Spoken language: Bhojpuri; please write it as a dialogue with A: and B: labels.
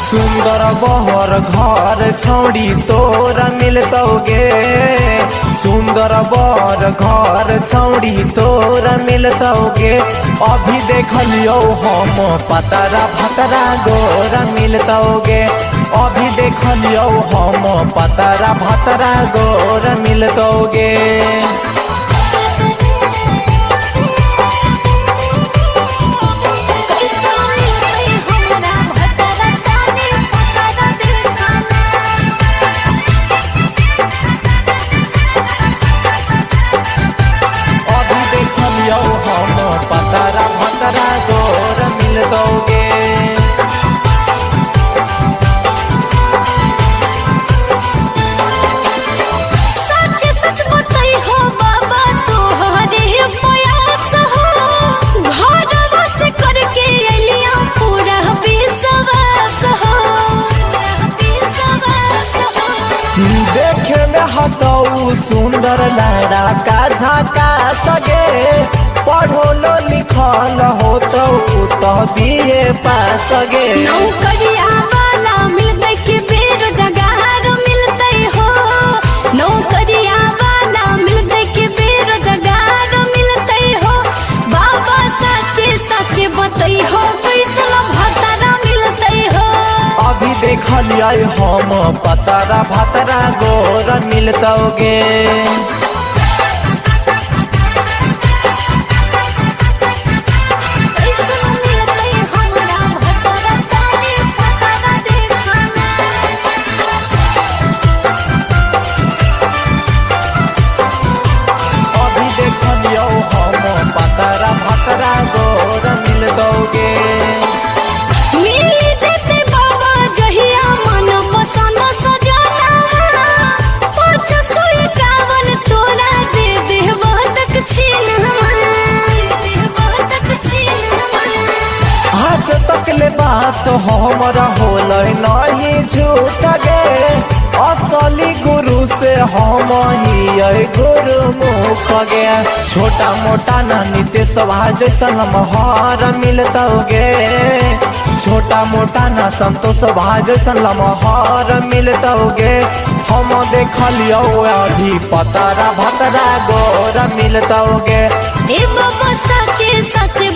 A: सुंदर बहर घर छौड़ी तोरा मिलतौगे। सुंदर बर घर छौड़ी तोरा मिलतौगे। अभी देखलियो हम पतरा भतरा गोरा मिलतौगे। अभी देखलियो हम पतरा भतरा गोरा मिलतौगे। हम पतरा भतरा गोरा मिलतौगे।
B: सच सच बताई हो बाबा तोहरे प्रयास हो। घरवा से करके अलिया पूरा विश्वास हो।
A: देखे में हतौ सुंदर लड़ा का झाका सगे। पढ़ोलो लिखल हो तो बीए पास गे।
B: नौकरिया वाला मिलते के बेरोजगार मिलते हो। नौकरिया वाला मिलते के बेरोजगार मिलते हो। बाबा सच्चे सच्चे बताई हो कैसन भतरा मिलते हो।
A: अभी देखलिए हम पतरा भतरा गोरा मिलतौगे। हम पतरा भतरा गोरा मिलतौगे।
B: मिल जेते बाबा जहिया मन पसंद सजना। 551 तोरा दे देबो दक्षिण।
A: आज तक ले बात हमरा होल नहीं झूठ गे। असली गुरु से हम ही गुरु मुख गे। छोटा मोटा ना नितेश जैसन लम्हार मिलतौगे। छोटा मोटा ना संतोष जैसन लम्हार मिलतौगे। हम देखलियो अभी पतरा भतरा गोरा मिलतौगे।
B: ए बाबा सच्चे सच्चे